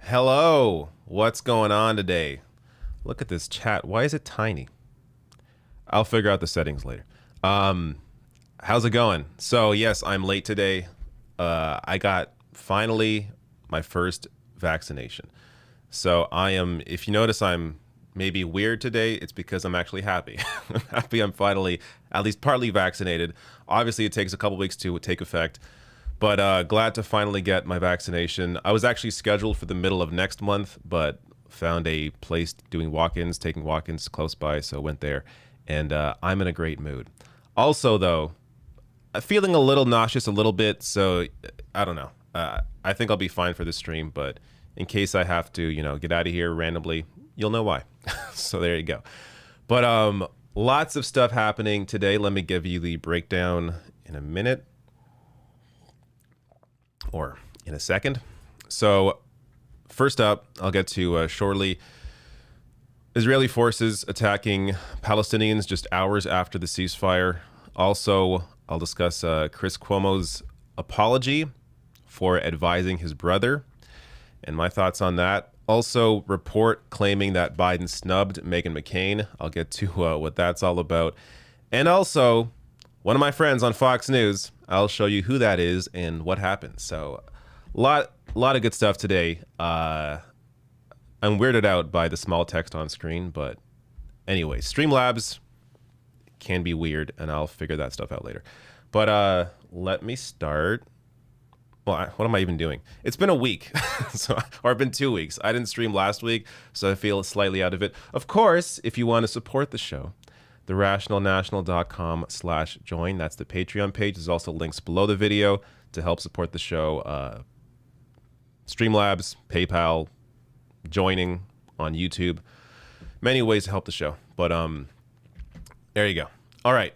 Hello, what's going on today? Look at this chat. Why is it tiny? I'll figure out the settings later. How's it going? So yes, I'm late today. I got finally my first vaccination. So I am, if you notice I'm maybe weird today, it's because I'm actually happy. I'm happy I'm finally at least partly vaccinated. Obviously it takes a couple weeks to take effect. But glad to finally get my vaccination. I was actually scheduled for the middle of next month, but found a place doing walk-ins, taking walk-ins close by, so went there. And I'm in a great mood. Also, though, I'm feeling a little nauseous a little bit, so I don't know. I think I'll be fine for this stream, but in case I have to, you know, get out of here randomly, you'll know why. So there you go. But lots of stuff happening today. Let me give you the breakdown in a minute. Or in a second. So first up, I'll get to shortly. Israeli forces attacking Palestinians just hours after the ceasefire. Also, I'll discuss Chris Cuomo's apology for advising his brother and my thoughts on that. Also, report claiming that Biden snubbed Meghan McCain. I'll get to what that's all about. And also, one of my friends on Fox News, I'll show you who that is and what happened. So a lot of good stuff today. I'm weirded out by the small text on screen, but anyway, Streamlabs can be weird and I'll figure that stuff out later. But let me start Well, what am I even doing? It's been a week, or it's been 2 weeks. I didn't stream last week, so I feel slightly out of it. Of course, if you want to support the show, therationalnational.com/join. That's the Patreon page. There's also links below the video to help support the show. Streamlabs, PayPal, joining on YouTube. Many ways to help the show. But there you go. All right.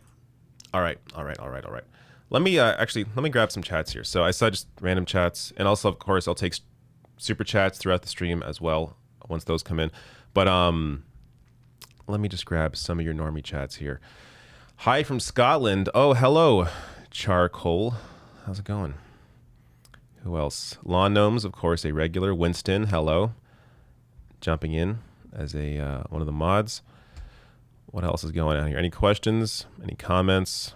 Let me grab some chats here. So I saw just random chats, and also, of course, I'll take super chats throughout the stream as well once those come in. But let me just grab some of your normie chats here. Hi from Scotland. Oh, hello, Charcoal. How's it going? Who else? Lawn Gnomes, of course, a regular. Winston, hello. Jumping in as a one of the mods. What else is going on here? Any questions? Any comments?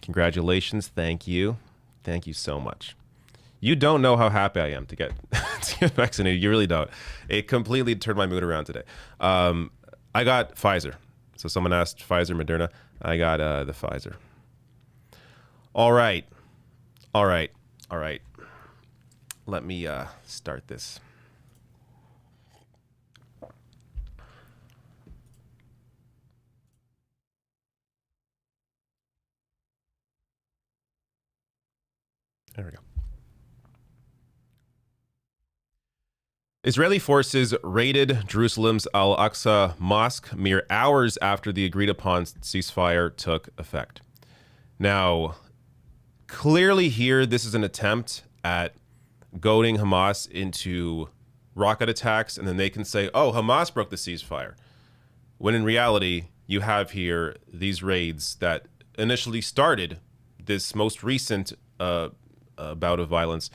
Congratulations. Thank you. Thank you so much. You don't know how happy I am to get, to get vaccinated. You really don't. It completely turned my mood around today. I got Pfizer. So someone asked Pfizer, Moderna. I got the Pfizer. All right. Let me start this. There we go. Israeli forces raided Jerusalem's Al-Aqsa Mosque mere hours after the agreed-upon ceasefire took effect. Now, clearly here, this is an attempt at goading Hamas into rocket attacks, and then they can say, oh, Hamas broke the ceasefire. When in reality, you have here these raids that initially started this most recent bout of violence,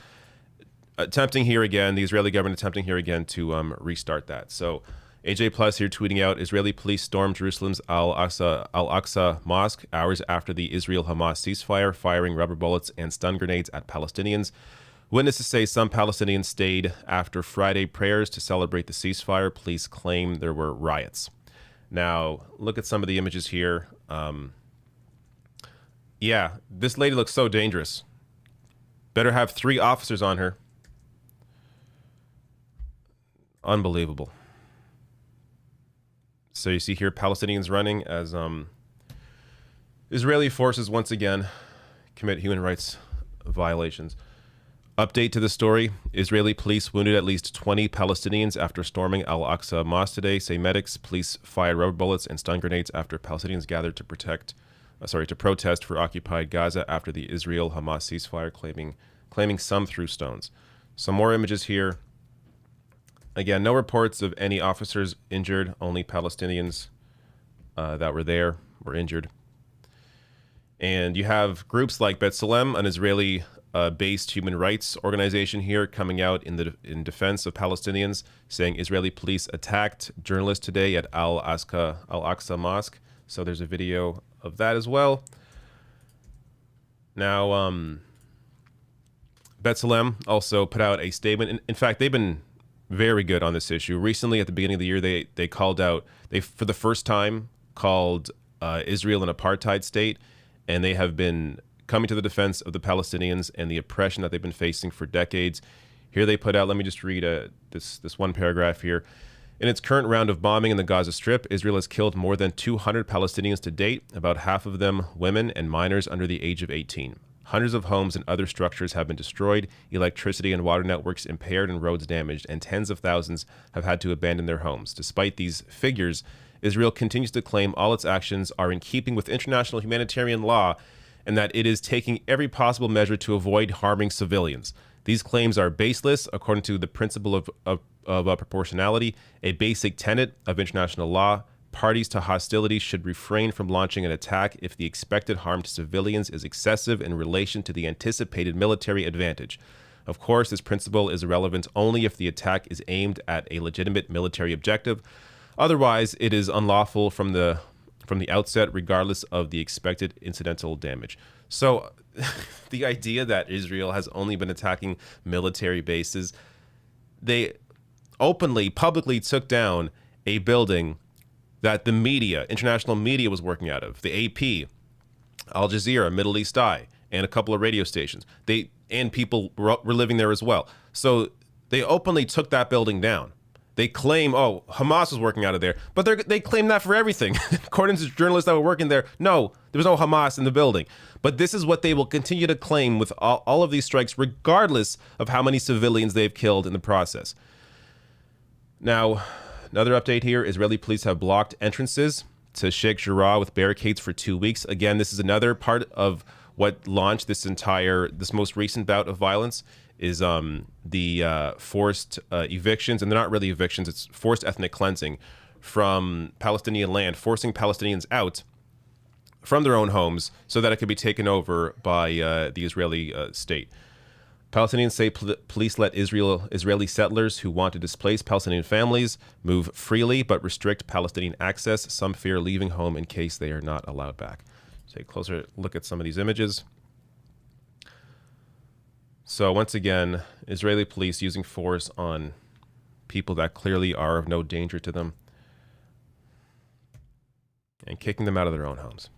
attempting here again, the Israeli government attempting here again to restart that. So AJ Plus here tweeting out, Israeli police stormed Jerusalem's Al-Aqsa Mosque hours after the Israel-Hamas ceasefire, firing rubber bullets and stun grenades at Palestinians. Witnesses say some Palestinians stayed after Friday prayers to celebrate the ceasefire. Police claim there were riots. Now, look at some of the images here. Yeah, this lady looks so dangerous. Better have 3 officers on her. Unbelievable. So you see here Palestinians running as Israeli forces once again commit human rights violations. Update to the story. Israeli police wounded at least 20 Palestinians after storming Al-Aqsa Mosque today, say medics. Police fired rubber bullets and stun grenades after Palestinians gathered to protest for occupied Gaza after the Israel-Hamas ceasefire, claiming some threw stones. Some more images here. Again, no reports of any officers injured, only Palestinians that were there were injured. And you have groups like B'Tselem, an Israeli based human rights organization here, coming out in defense of Palestinians, saying Israeli police attacked journalists today at Al-Aqsa Mosque. So there's a video of that as well. Now, B'Tselem also put out a statement. In fact, they've been very good on this issue. Recently, at the beginning of the year, they called out, they for the first time called Israel an apartheid state, and they have been coming to the defense of the Palestinians and the oppression that they've been facing for decades. Here they put out, let me just read this one paragraph here. In its current round of bombing in the Gaza Strip, Israel has killed more than 200 Palestinians to date, about half of them women and minors under the age of 18. Hundreds of homes and other structures have been destroyed, electricity and water networks impaired and roads damaged, and tens of thousands have had to abandon their homes. Despite these figures, Israel continues to claim all its actions are in keeping with international humanitarian law and that it is taking every possible measure to avoid harming civilians. These claims are baseless according to the principle of proportionality, a basic tenet of international law. Parties to hostility should refrain from launching an attack if the expected harm to civilians is excessive in relation to the anticipated military advantage. Of course, this principle is relevant only if the attack is aimed at a legitimate military objective. Otherwise, it is unlawful from the outset, regardless of the expected incidental damage. So the idea that Israel has only been attacking military bases, they openly, publicly took down a building that the media, international media, was working out of. The AP, Al Jazeera, Middle East Eye, and a couple of radio stations. And people were living there as well. So they openly took that building down. They claim, oh, Hamas was working out of there, but they claim that for everything. According to journalists that were working there, no, there was no Hamas in the building. But this is what they will continue to claim with all of these strikes, regardless of how many civilians they've killed in the process. Now, another update here, Israeli police have blocked entrances to Sheikh Jarrah with barricades for 2 weeks. Again, this is another part of what launched this most recent bout of violence is the forced evictions, and they're not really evictions, it's forced ethnic cleansing from Palestinian land, forcing Palestinians out from their own homes so that it could be taken over by the Israeli state. Palestinians say police let Israeli settlers who want to displace Palestinian families move freely but restrict Palestinian access. Some fear leaving home in case they are not allowed back. Take a closer look at some of these images. So once again, Israeli police using force on people that clearly are of no danger to them and kicking them out of their own homes.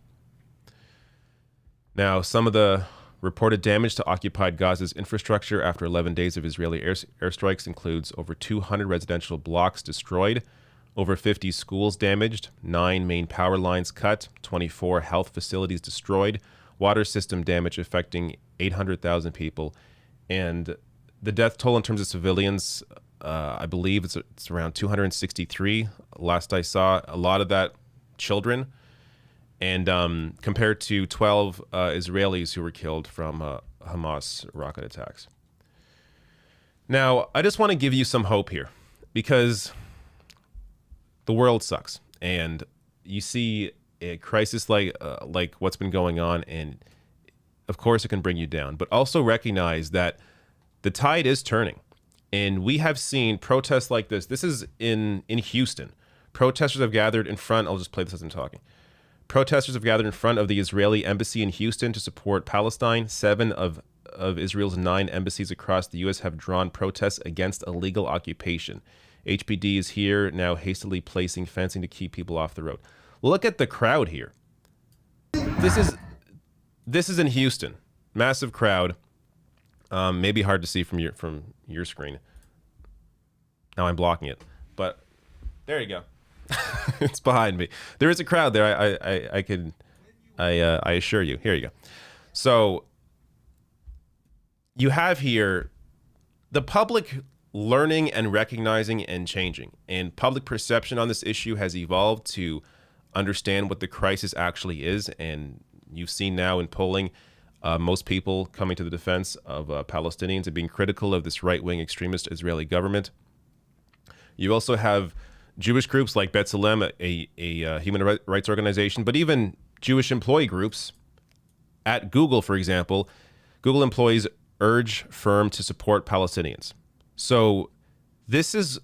Now, some of the reported damage to occupied Gaza's infrastructure after 11 days of Israeli airstrikes includes over 200 residential blocks destroyed, over 50 schools damaged, 9 main power lines cut, 24 health facilities destroyed, water system damage affecting 800,000 people, and the death toll in terms of civilians, I believe it's around 263. Last I saw, a lot of that children, and compared to 12 Israelis who were killed from Hamas rocket attacks. Now, I just want to give you some hope here, because the world sucks, and you see a crisis like what's been going on, and of course it can bring you down, but also recognize that the tide is turning. And we have seen protests like this. This is in Houston. Protesters have gathered in front, I'll just play this as I'm talking. Protesters have gathered in front of the Israeli embassy in Houston to support Palestine. 7 of Israel's 9 embassies across the U.S. have drawn protests against illegal occupation. HPD is here now hastily placing fencing to keep people off the road. Look at the crowd here. This is in Houston. Massive crowd. Maybe hard to see from your screen. Now I'm blocking it, but there you go. It's behind me. There is a crowd there. I assure you. Here you go. So you have here the public learning and recognizing and changing, and public perception on this issue has evolved to understand what the crisis actually is. And you've seen now in polling, most people coming to the defense of Palestinians and being critical of this right-wing extremist Israeli government. You also have Jewish groups like B'Tselem, a human rights organization, but even Jewish employee groups at Google, for example. Google employees urge firm to support Palestinians. So this is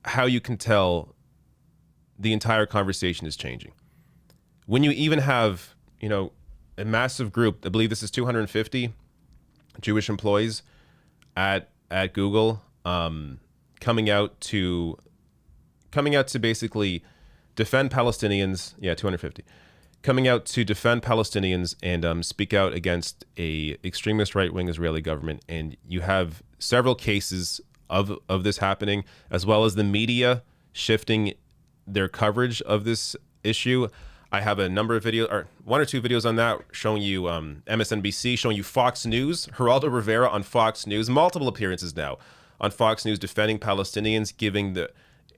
how you can tell the entire conversation is changing. When you even have, a massive group, I believe this is 250 Jewish employees at Google, coming out to basically defend Palestinians. Yeah, 250 coming out to defend Palestinians and speak out against a extremist right-wing Israeli government. And you have several cases of this happening, as well as the media shifting their coverage of this issue. I have a number of videos, or 1 or 2 videos on that, showing you MSNBC, showing you Fox News, Geraldo Rivera on Fox News, multiple appearances now on Fox News defending Palestinians,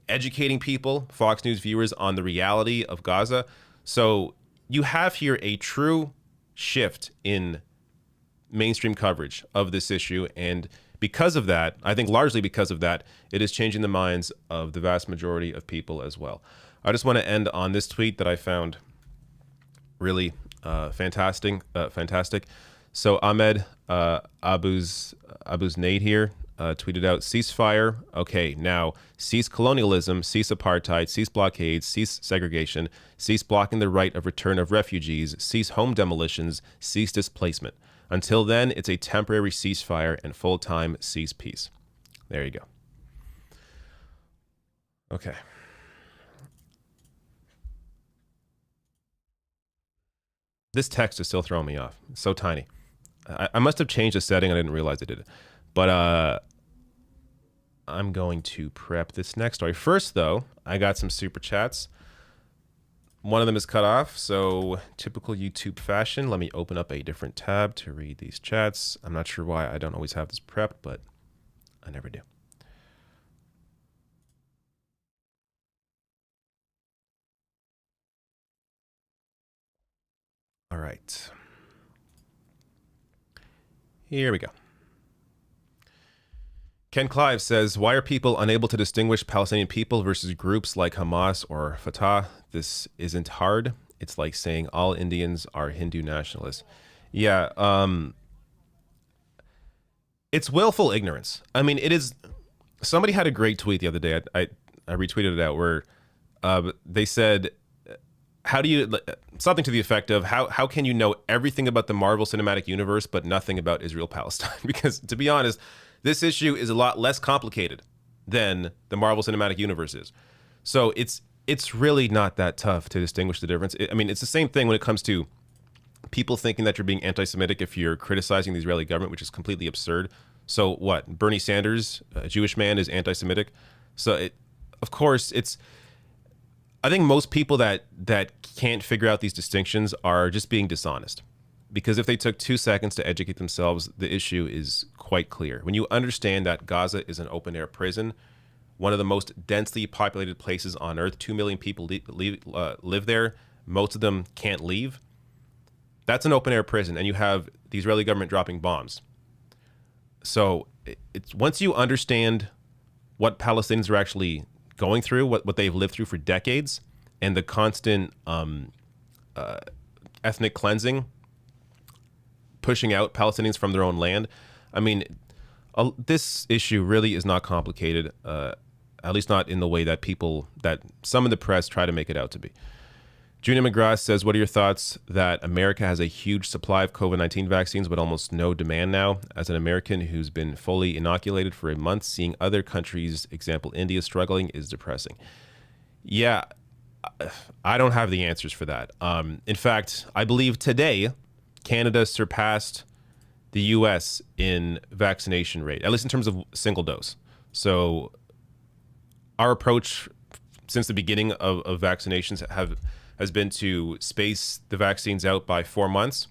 educating people, Fox News viewers, on the reality of Gaza. So you have here a true shift in mainstream coverage of this issue, and because of that, I think largely because of that, it is changing the minds of the vast majority of people as well. I just want to end on this tweet that I found really fantastic. So Ahmed Abu's Nade here tweeted out, ceasefire. Okay, now cease colonialism, cease apartheid, cease blockades, cease segregation, cease blocking the right of return of refugees, cease home demolitions, cease displacement. Until then, it's a temporary ceasefire and full-time cease peace. There you go. Okay. This text is still throwing me off. It's so tiny. I must have changed the setting. I didn't realize I did it. But I'm going to prep this next story. First, though, I got some super chats. One of them is cut off, so typical YouTube fashion. Let me open up a different tab to read these chats. I'm not sure why I don't always have this prepped, but I never do. All right. Here we go. Ken Clive says, why are people unable to distinguish Palestinian people versus groups like Hamas or Fatah? This isn't hard. It's like saying all Indians are Hindu nationalists. Yeah, it's willful ignorance. I mean, it is. Somebody had a great tweet the other day. I retweeted it out where they said, how do you, something to the effect of how can you know everything about the Marvel Cinematic Universe but nothing about Israel-Palestine? Because to be honest, this issue is a lot less complicated than the Marvel Cinematic Universe is. So it's really not that tough to distinguish the difference. I mean, it's the same thing when it comes to people thinking that you're being anti-Semitic if you're criticizing the Israeli government, which is completely absurd. So what? Bernie Sanders, a Jewish man, is anti-Semitic. So of course, I think most people that can't figure out these distinctions are just being dishonest. Because if they took 2 seconds to educate themselves, the issue is quite clear. When you understand that Gaza is an open-air prison, one of the most densely populated places on Earth, 2 million people live there, most of them can't leave. That's an open-air prison, and you have the Israeli government dropping bombs. So it's once you understand what Palestinians are actually going through, what they've lived through for decades, and the constant ethnic cleansing, pushing out Palestinians from their own land. I mean, this issue really is not complicated, at least not in the way that some of the press try to make it out to be. Junior McGrath says, what are your thoughts that America has a huge supply of COVID-19 vaccines but almost no demand now? As an American who's been fully inoculated for a month, seeing other countries, example India, struggling is depressing. Yeah, I don't have the answers for that. In fact, I believe today Canada surpassed the US in vaccination rate, at least in terms of single dose. So our approach since the beginning of vaccinations has been to space the vaccines out by 4 months.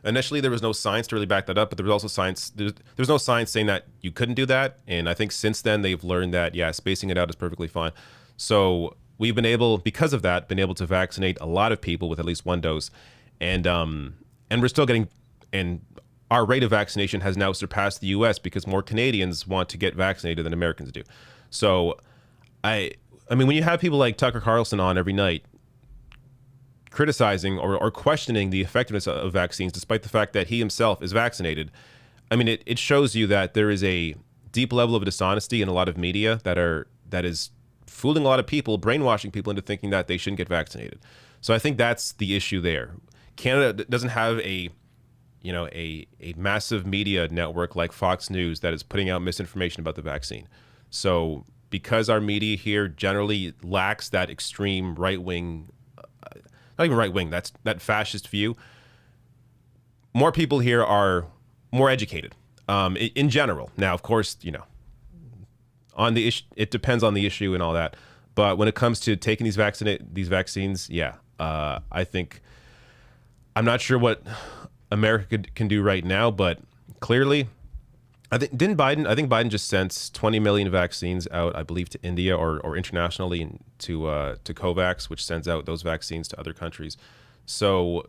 Initially, there was no science to really back that up, but there was also science. There's no science saying that you couldn't do that. And I think since then they've learned that, yeah, spacing it out is perfectly fine. So we've been able, because of that, to vaccinate a lot of people with at least one dose. And we're still getting, and our rate of vaccination has now surpassed the US because more Canadians want to get vaccinated than Americans do. So I mean, when you have people like Tucker Carlson on every night, criticizing or questioning the effectiveness of vaccines, despite the fact that he himself is vaccinated, I mean, it shows you that there is a deep level of dishonesty in a lot of media that is fooling a lot of people, brainwashing people into thinking that they shouldn't get vaccinated. So I think that's the issue there. Canada doesn't have a massive media network like Fox News that is putting out misinformation about the vaccine. So because our media here generally lacks that extreme right-wing, not even right-wing, that fascist view, more people here are more educated in general. Now, of course, on the issue, it depends on the issue and all that. But when it comes to taking these vaccines, yeah, I think I'm not sure what America can do right now, but clearly, I think Biden just sent 20 million vaccines out, I believe, to India or internationally to COVAX, which sends out those vaccines to other countries. So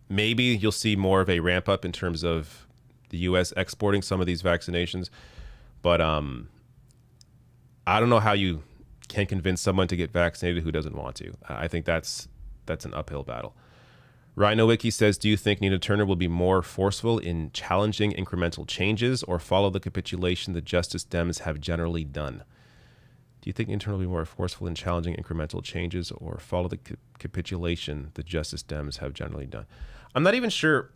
maybe you'll see more of a ramp up in terms of the U.S. exporting some of these vaccinations. But I don't know how you can convince someone to get vaccinated who doesn't want to. I think that's an uphill battle. Rhino Wiki says, do you think Nina Turner will be more forceful in challenging incremental changes or follow the capitulation the Justice Dems have generally done? Do you think Nina Turner will be more forceful in challenging incremental changes or follow the capitulation the Justice Dems have generally done? I'm not even sure.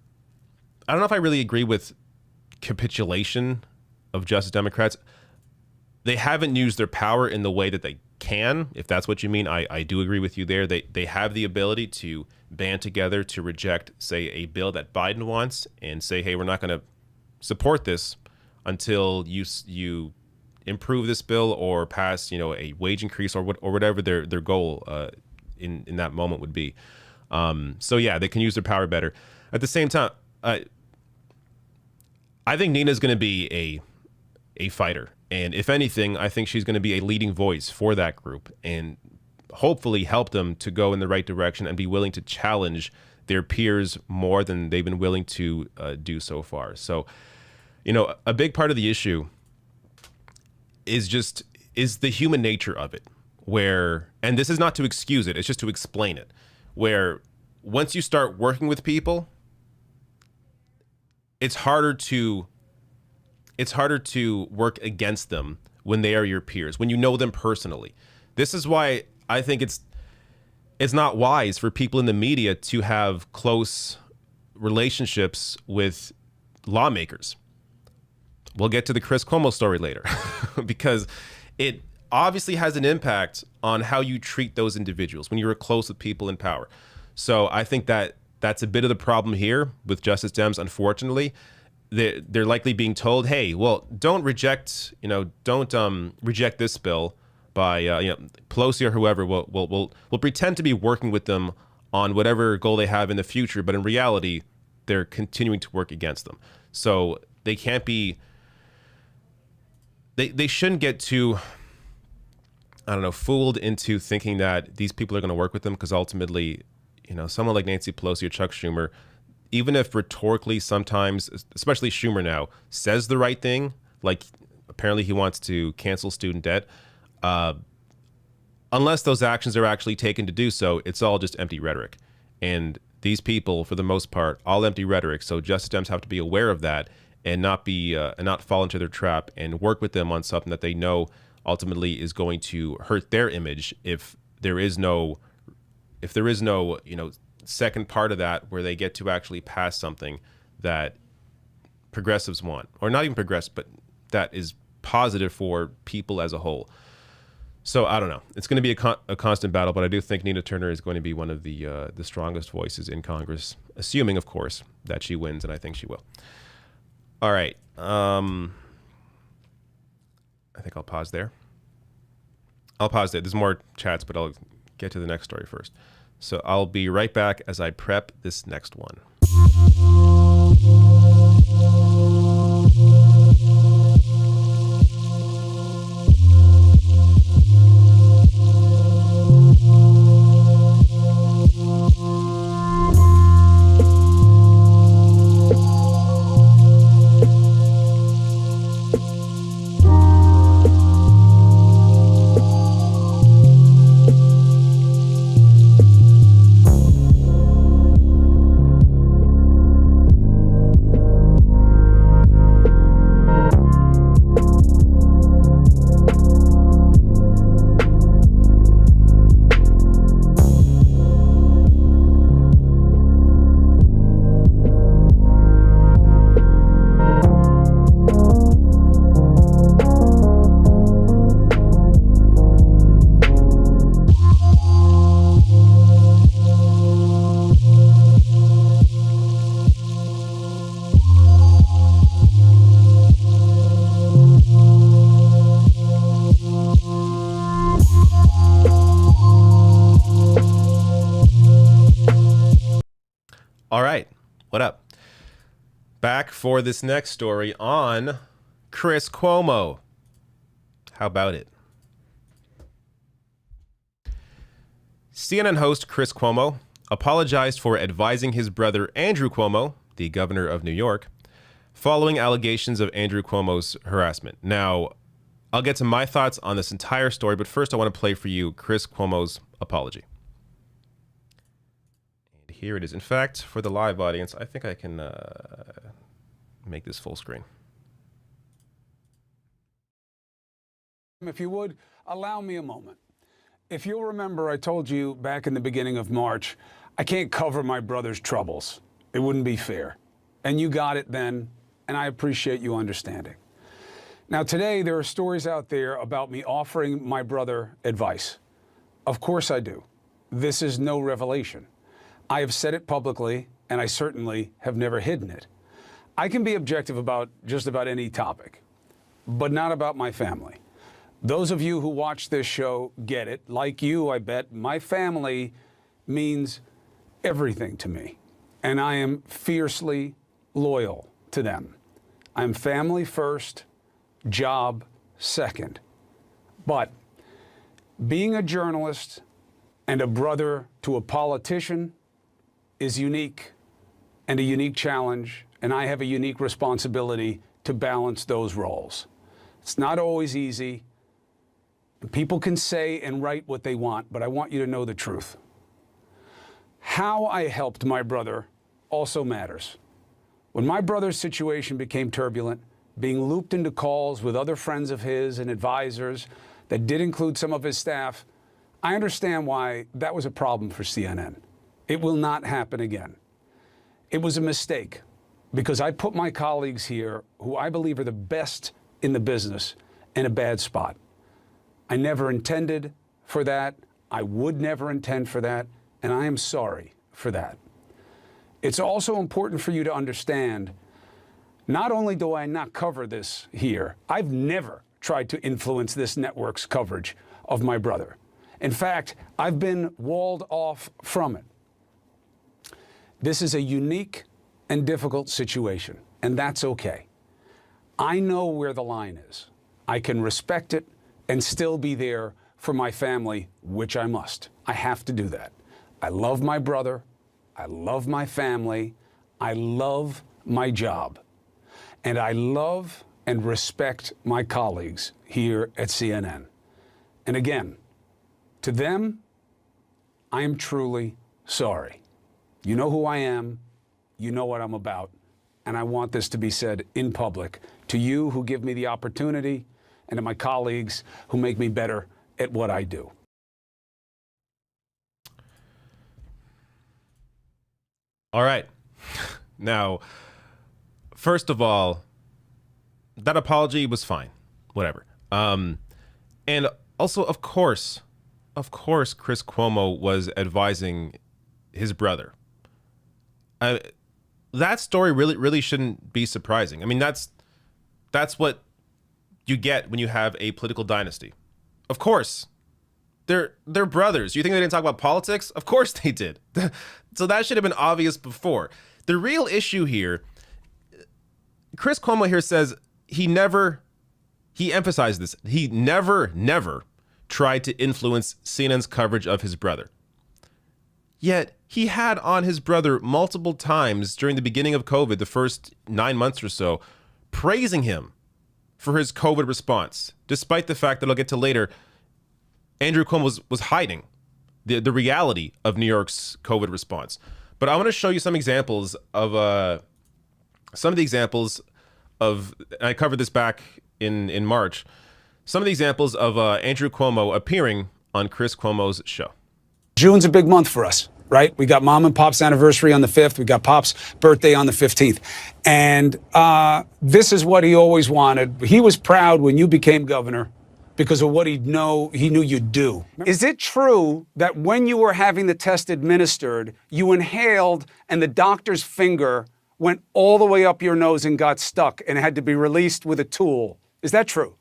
I don't know if I really agree with capitulation of Justice Democrats. They haven't used their power in the way that can, if that's what you mean, I do agree with you there. They have the ability to band together to reject, say, a bill that Biden wants and say, hey, we're not going to support this until you improve this bill or pass, a wage increase or whatever their goal in that moment would be. So yeah, they can use their power better. At the same time, I think Nina's going to be a fighter. And if anything, I think she's going to be a leading voice for that group and hopefully help them to go in the right direction and be willing to challenge their peers more than they've been willing to do so far. So, a big part of the issue is the human nature of it, where, and this is not to excuse it, it's just to explain it, where once you start working with people, it's harder to work against them when they are your peers, when you know them personally. This is why I think it's not wise for people in the media to have close relationships with lawmakers. We'll get to the Chris Cuomo story later because it obviously has an impact on how you treat those individuals when you're close with people in power. So I think that's a bit of the problem here with Justice Dems, unfortunately. They're likely being told, hey, well, don't reject this bill by Pelosi or whoever. We'll pretend to be working with them on whatever goal they have in the future, but in reality, they're continuing to work against them. So they can't be. They shouldn't get too, fooled into thinking that these people are going to work with them, because ultimately, someone like Nancy Pelosi or Chuck Schumer, even if rhetorically sometimes, especially Schumer now, says the right thing, like apparently he wants to cancel student debt, unless those actions are actually taken to do so, it's all just empty rhetoric. And these people, for the most part, all empty rhetoric. So Justice Dems have to be aware of that and not fall into their trap and work with them on something that they know ultimately is going to hurt their image if there is no second part of that where they get to actually pass something that progressives want, or not even progressive, but that is positive for people as a whole. So I don't know. It's going to be a constant battle, but I do think Nina Turner is going to be one of the strongest voices in Congress, assuming, of course, that she wins, and I think she will. All right. I think I'll pause there. There's more chats, but I'll get to the next story first. So I'll be right back as I prep this next one. All right, what up? Back for this next story on Chris Cuomo. How about it? CNN host Chris Cuomo apologized for advising his brother Andrew Cuomo, the governor of New York, following allegations of Andrew Cuomo's harassment. Now, I'll get to my thoughts on this entire story, but first I want to play for you Chris Cuomo's apology. Here it is. In fact, for the live audience, I think I can make this full screen. If you would, allow me a moment. If you'll remember, I told you back in the beginning of March, I can't cover my brother's troubles. It wouldn't be fair. And you got it then, and I appreciate you understanding. Now, today, there are stories out there about me offering my brother advice. Of course I do. This is no revelation. I have said it publicly, and I certainly have never hidden it. I can be objective about just about any topic, but not about my family. Those of you who watch this show get it. Like you, I bet, my family means everything to me, and I am fiercely loyal to them. I'm family first, job second. But being a journalist and a brother to a politician is unique and a unique challenge, and I have a unique responsibility to balance those roles. It's not always easy. People can say and write what they want, but I want you to know the truth. How I helped my brother also matters. When my brother's situation became turbulent, being looped into calls with other friends of his and advisors that did include some of his staff, I understand why that was a problem for CNN. It will not happen again. It was a mistake because I put my colleagues here, who I believe are the best in the business, in a bad spot. I never intended for that. I would never intend for that. And I am sorry for that. It's also important for you to understand, not only do I not cover this here, I've never tried to influence this network's coverage of my brother. In fact, I've been walled off from it. This is a unique and difficult situation, and that's okay. I know where the line is. I can respect it and still be there for my family, which I must. I have to do that. I love my brother. I love my family. I love my job. And I love and respect my colleagues here at CNN. And again, to them, I am truly sorry. You know who I am. You know what I'm about. And I want this to be said in public to you who give me the opportunity and to my colleagues who make me better at what I do. All right. Now, first of all, that apology was fine. Whatever. And also, of course, Chris Cuomo was advising his brother. That story really shouldn't be surprising. I mean, that's what you get when you have a political dynasty. Of course, they're brothers. You think they didn't talk about politics? Of course they did. So that should have been obvious before. The real issue here, Chris Cuomo here says he emphasized this. He never tried to influence CNN's coverage of his brother. Yet he had on his brother multiple times during the beginning of COVID, the first 9 months or so, praising him for his COVID response, despite the fact that I'll get to later, Andrew Cuomo was hiding the reality of New York's COVID response. But I want to show you some examples of I covered this back in March, some of the examples of Andrew Cuomo appearing on Chris Cuomo's show. June's a big month for us, right? We got Mom and Pop's anniversary on the 5th. We got Pop's birthday on the 15th. And this is what he always wanted. He was proud when you became governor because of what he knew you'd do. Is it true that when you were having the test administered, you inhaled and the doctor's finger went all the way up your nose and got stuck and had to be released with a tool? Is that true?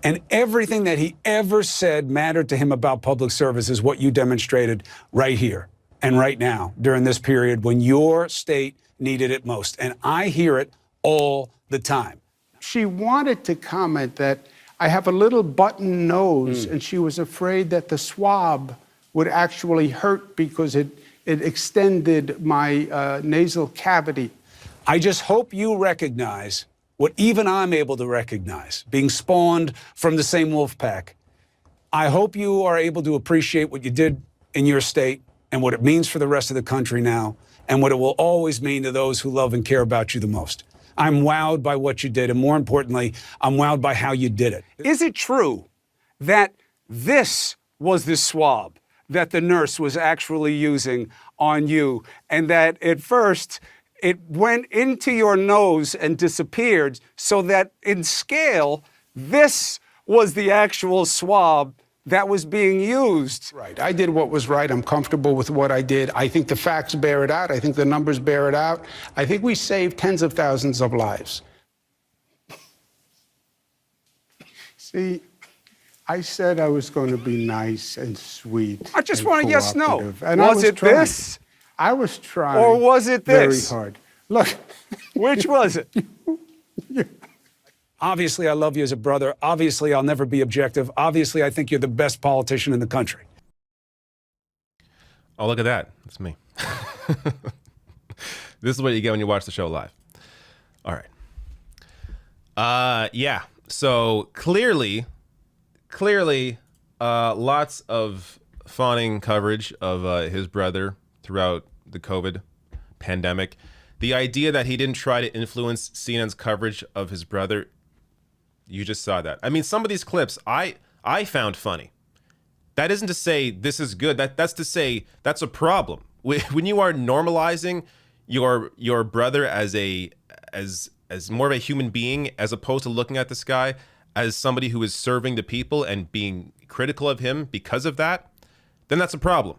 And everything that he ever said mattered to him about public service is what you demonstrated right here and right now during this period when your state needed it most. And I hear it all the time. She wanted to comment that I have a little button nose, and she was afraid that the swab would actually hurt because it extended my nasal cavity. I just hope you recognize what even I'm able to recognize, being spawned from the same wolf pack. I hope you are able to appreciate what you did in your state and what it means for the rest of the country now and what it will always mean to those who love and care about you the most. I'm wowed by what you did, and more importantly, I'm wowed by how you did it. Is it true that this was the swab that the nurse was actually using on you, and that at first it went into your nose and disappeared, so that in scale, This was the actual swab that was being used. Right. I did what was right. I'm comfortable with what I did. I think the facts bear it out. I think the numbers bear it out. I think we saved tens of thousands of lives. See, I said I was going to be nice and sweet. I just and want a yes, no. cooperative, and Was it trying. this? I was trying. Or was it this? Very hard. Look. Which was it? Obviously, I love you as a brother. Obviously, I'll never be objective. Obviously, I think you're the best politician in the country. Oh, look at that. That's me. This is what you get when you watch the show live. All right. Yeah. So clearly, lots of fawning coverage of his brother throughout the COVID pandemic. The idea that he didn't try to influence CNN's coverage of his brother, you just saw that. I mean, some of these clips I found funny. That isn't to say this is good. That's to say that's a problem. When you are normalizing your brother as more of a human being, as opposed to looking at this guy as somebody who is serving the people and being critical of him because of that, then that's a problem.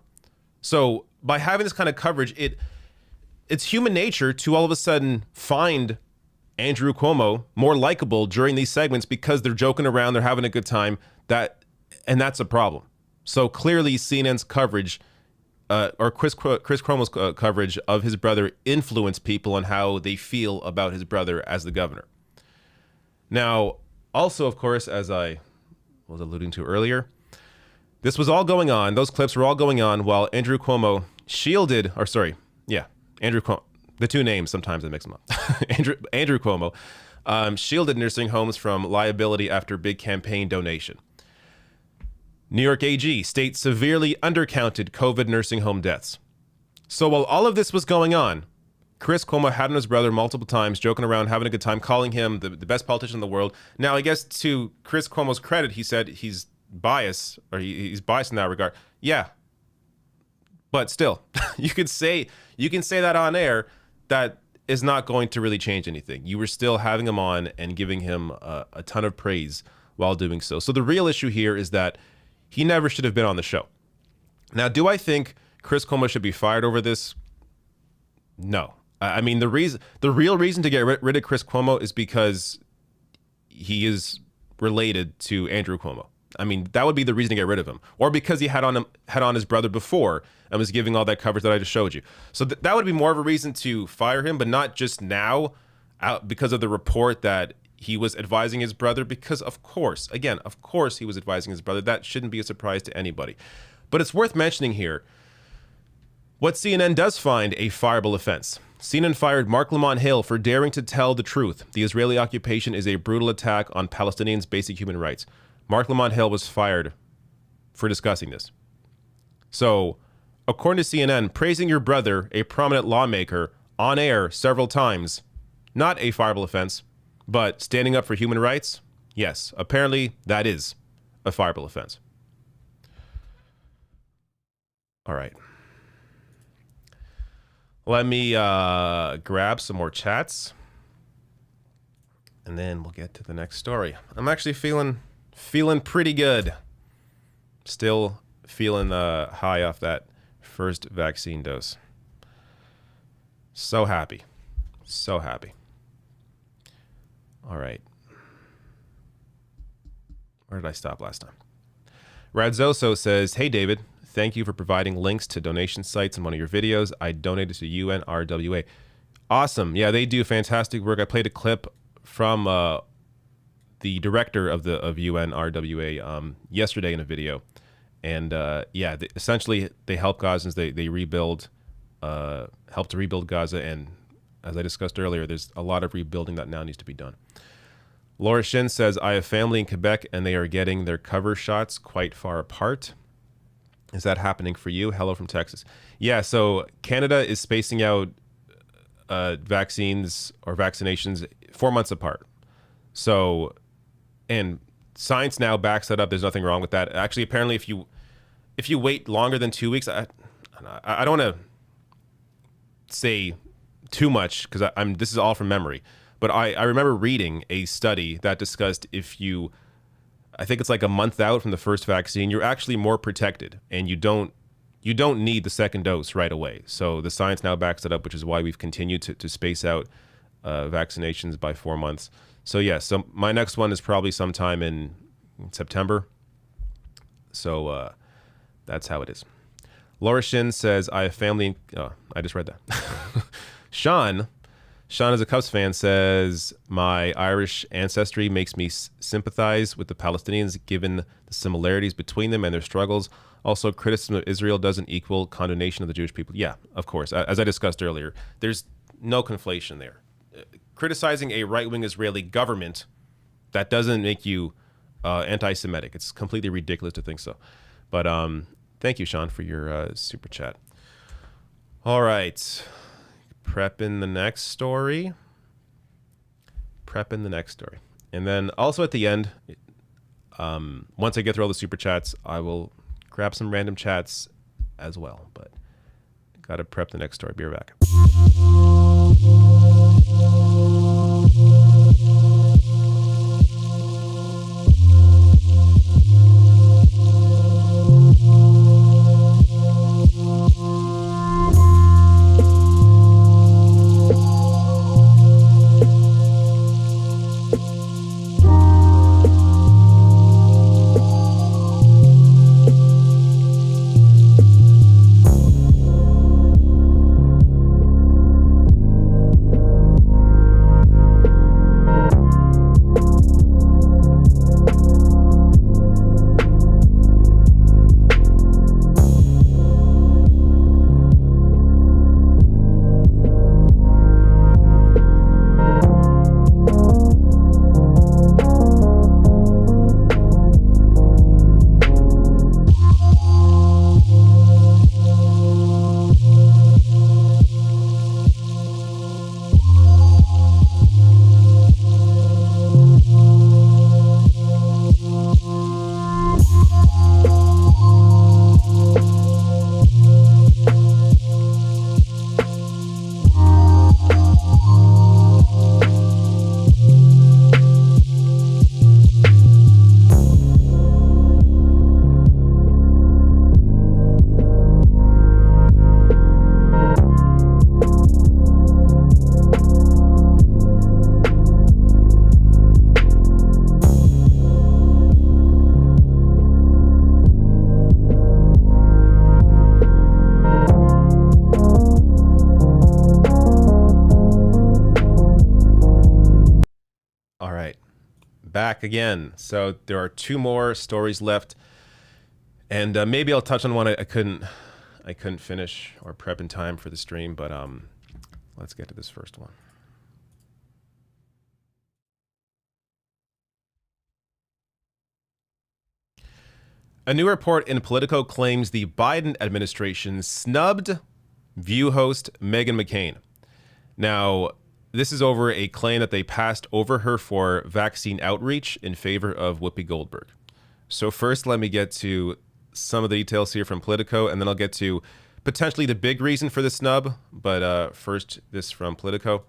So by having this kind of coverage, it's human nature to all of a sudden find Andrew Cuomo more likable during these segments because they're joking around, they're having a good time. And that's a problem. So clearly CNN's coverage or Chris Cuomo's coverage of his brother influenced people on how they feel about his brother as the governor. Now, also, of course, as I was alluding to earlier, this was all going on. Those clips were all going on while Andrew Cuomo Andrew Cuomo. The two names, sometimes I mix them up. Andrew Cuomo shielded nursing homes from liability after big campaign donation. New York AG, state severely undercounted COVID nursing home deaths. So while all of this was going on, Chris Cuomo had on his brother multiple times, joking around, having a good time, calling him the best politician in the world. Now, I guess to Chris Cuomo's credit, he said he's biased, or he's biased in that regard. Yeah, but still, you can say that on air. That is not going to really change anything. You were still having him on and giving him a ton of praise while doing so. So the real issue here is that he never should have been on the show. Now, do I think Chris Cuomo should be fired over this? No. I mean, the real reason to get rid of Chris Cuomo is because he is related to Andrew Cuomo. I mean, that would be the reason to get rid of him, or because he had on his brother before and was giving all that coverage that I just showed you. So that would be more of a reason to fire him, but not just now, because of the report that he was advising his brother. Because of course he was advising his brother. That shouldn't be a surprise to anybody. But it's worth mentioning here what CNN does find a fireable offense. CNN fired Mark Lamont Hill for daring to tell the truth. The Israeli occupation is a brutal attack on Palestinians' basic human rights. Mark Lamont Hill was fired for discussing this. So, according to CNN, praising your brother, a prominent lawmaker, on air several times, not a fireable offense, but standing up for human rights, yes, apparently that is a fireable offense. All right. Let me grab some more chats, and then we'll get to the next story. I'm actually feeling pretty good. Still feeling high off that first vaccine dose. So happy. So happy. All right. Where did I stop last time? Radzoso says, hey, David, thank you for providing links to donation sites in one of your videos. I donated to UNRWA. Awesome. Yeah, they do fantastic work. I played a clip from the director of UNRWA yesterday in a video. And essentially they help Gazans. They rebuild, help to rebuild Gaza. And as I discussed earlier, there's a lot of rebuilding that now needs to be done. Laura Shin says, I have family in Quebec and they are getting their cover shots quite far apart. Is that happening for you? Hello from Texas. Yeah, so Canada is spacing out vaccines or vaccinations 4 months apart. So, and science now backs that up. There's nothing wrong with that. Actually, apparently, if you wait longer than 2 weeks, I don't want to say too much because this is all from memory. But I remember reading a study that discussed I think it's like a month out from the first vaccine, you're actually more protected, and you don't need the second dose right away. So the science now backs it up, which is why we've continued to space out vaccinations by 4 months. So yes, so my next one is probably sometime in September. So that's how it is. Laura Shin says, I have family. Oh, I just read that. Sean is a Cubs fan, says, my Irish ancestry makes me sympathize with the Palestinians given the similarities between them and their struggles. Also, criticism of Israel doesn't equal condemnation of the Jewish people. Yeah, of course. As I discussed earlier, there's no conflation there. Criticizing a right-wing Israeli government, that doesn't make you anti-Semitic. It's completely ridiculous to think so. But thank you, Sean, for your super chat. All right. Prepping the next story. And then also at the end, once I get through all the super chats, I will grab some random chats as well. But got to prep the next story. Be right back. Back again. So there are 2 more stories left, and maybe I'll touch on one I couldn't finish or prep in time for the stream, but let's get to this first one. A new report in Politico claims the Biden administration snubbed View host Meghan McCain. Now, this is over a claim that they passed over her for vaccine outreach in favor of Whoopi Goldberg. So first, let me get to some of the details here from Politico, and then I'll get to potentially the big reason for the snub. But first, this from Politico.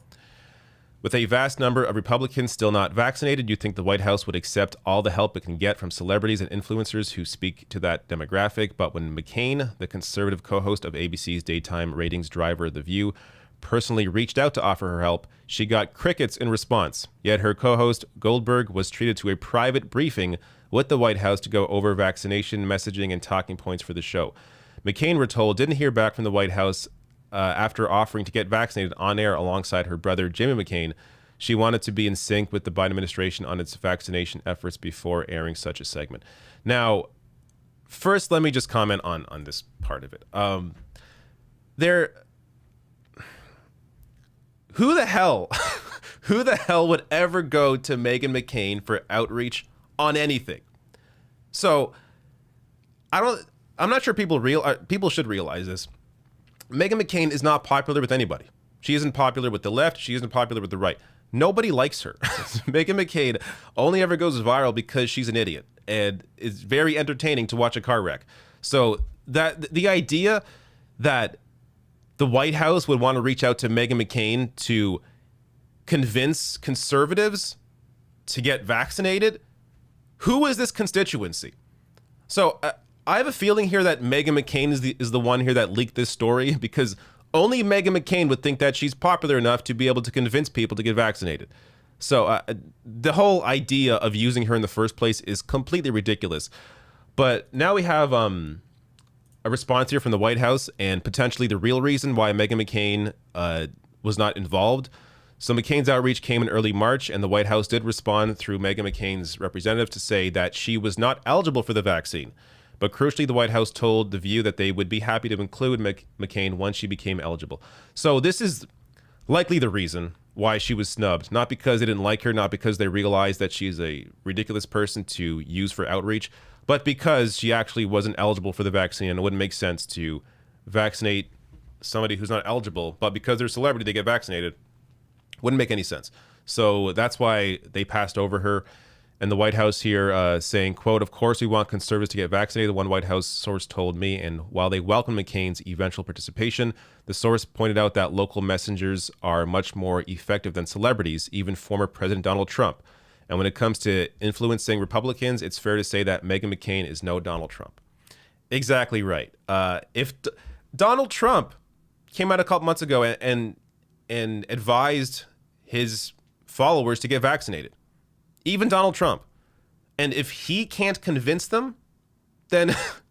With a vast number of Republicans still not vaccinated, you'd think the White House would accept all the help it can get from celebrities and influencers who speak to that demographic. But when McCain, the conservative co-host of ABC's daytime ratings driver The View, personally reached out to offer her help, she got crickets in response. Yet her co-host Goldberg was treated to a private briefing with the White House to go over vaccination messaging and talking points for the show. McCain, we're told, didn't hear back from the White House after offering to get vaccinated on air alongside her brother Jimmy McCain. She wanted to be in sync with the Biden administration on its vaccination efforts before airing such a segment. Now, first, let me just comment on this part of it. Who the hell would ever go to Meghan McCain for outreach on anything? So I'm not sure people should realize this. Meghan McCain is not popular with anybody. She isn't popular with the left. She isn't popular with the right. Nobody likes her. Meghan McCain only ever goes viral because she's an idiot, and it's very entertaining to watch a car wreck. So that the idea that the White House would want to reach out to Meghan McCain to convince conservatives to get vaccinated? Who is this constituency? So I have a feeling here that Meghan McCain is the one here that leaked this story, because only Meghan McCain would think that she's popular enough to be able to convince people to get vaccinated. So the whole idea of using her in the first place is completely ridiculous. But now we have a response here from the White House, and potentially the real reason why Meghan McCain was not involved. So McCain's outreach came in early March, and the White House did respond through Meghan McCain's representative to say that she was not eligible for the vaccine. But crucially, the White House told The View that they would be happy to include McCain once she became eligible. So this is likely the reason why she was snubbed. Not because they didn't like her, not because they realized that she's a ridiculous person to use for outreach, but because she actually wasn't eligible for the vaccine, and it wouldn't make sense to vaccinate somebody who's not eligible, but because they're a celebrity, they get vaccinated. Wouldn't make any sense. So that's why they passed over her. And the White House here saying, quote, "Of course we want conservatives to get vaccinated," one White House source told me. And while they welcomed McCain's eventual participation, the source pointed out that local messengers are much more effective than celebrities, even former President Donald Trump. And when it comes to influencing Republicans, it's fair to say that Meghan McCain is no Donald Trump. Exactly right. If Donald Trump came out a couple months ago and advised his followers to get vaccinated, even Donald Trump, and if he can't convince them, then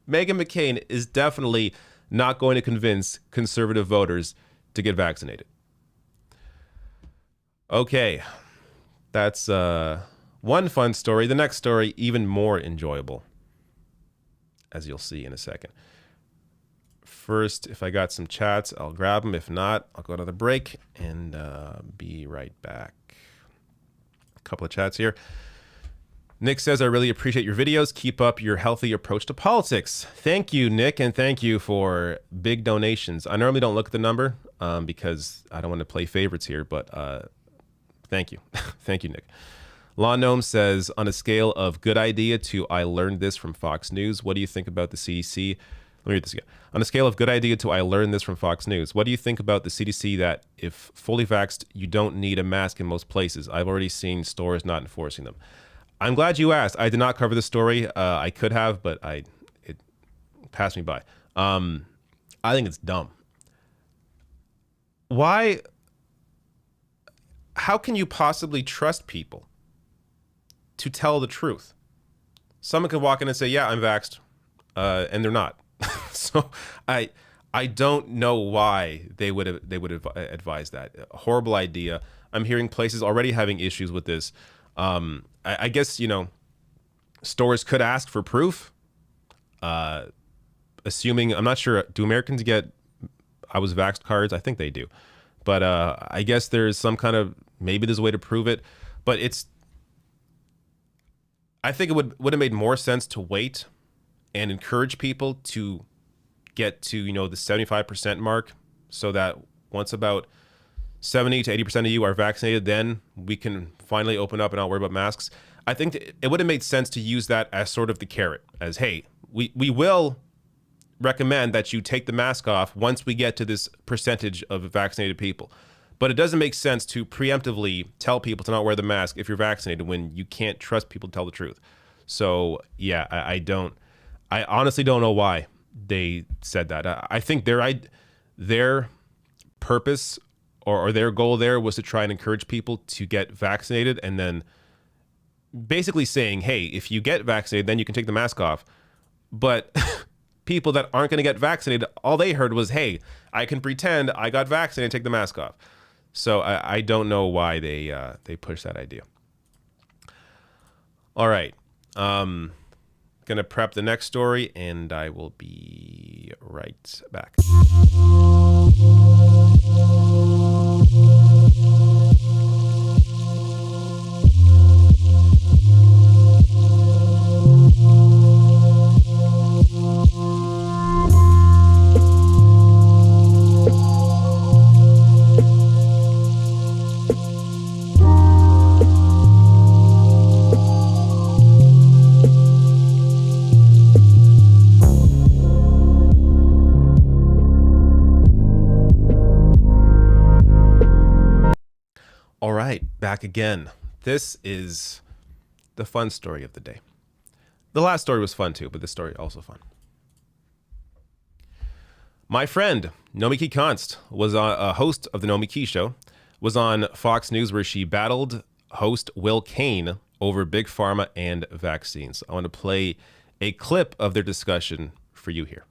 Meghan McCain is definitely not going to convince conservative voters to get vaccinated. Okay, that's one fun story. The next story, even more enjoyable, as you'll see in a second. First, if I got some chats, I'll grab them. If not, I'll go to the break and be right back. A couple of chats here. Nick says, "I really appreciate your videos. Keep up your healthy approach to politics." Thank you, Nick, and thank you for big donations. I normally don't look at the number because I don't want to play favorites here, but thank you. Thank you, Nick. Law Gnome says, "On a scale of good idea to I learned this from Fox News, what do you think about the CDC?" Let me read this again. "On a scale of good idea to I learned this from Fox News, what do you think about the CDC that if fully vaxxed, you don't need a mask in most places? I've already seen stores not enforcing them." I'm glad you asked. I did not cover the story. I could have, but it passed me by. I think it's dumb. Why? How can you possibly trust people to tell the truth? Someone could walk in and say, "Yeah, I'm vaxxed," and they're not. So I don't know why they would advise that. A horrible idea. I'm hearing places already having issues with this. I guess, stores could ask for proof. Assuming, I'm not sure, do Americans get I was vaxxed cards? I think they do. But I guess there's some kind of, maybe there's a way to prove it. But I think it would have made more sense to wait and encourage people to get to, the 75% mark, so that once about 70 to 80% of you are vaccinated, then we can finally open up and not worry about masks. I think it would have made sense to use that as sort of the carrot, as, hey, we will recommend that you take the mask off once we get to this percentage of vaccinated people. But it doesn't make sense to preemptively tell people to not wear the mask if you're vaccinated when you can't trust people to tell the truth. So yeah, I honestly don't know why they said that. I think their purpose or their goal there was to try and encourage people to get vaccinated, and then basically saying, hey, if you get vaccinated, then you can take the mask off. But people that aren't going to get vaccinated, all they heard was, hey, I can pretend I got vaccinated and take the mask off. So I don't know why they push that idea. All right. Going to prep the next story, and I will be right back. back again. This is the fun story of the day. The last story was fun too, but this story also fun. My friend, Nomiki Konst, was a host of the Nomiki Show, was on Fox News where she battled host Will Cain over Big Pharma and vaccines. I want to play a clip of their discussion for you here.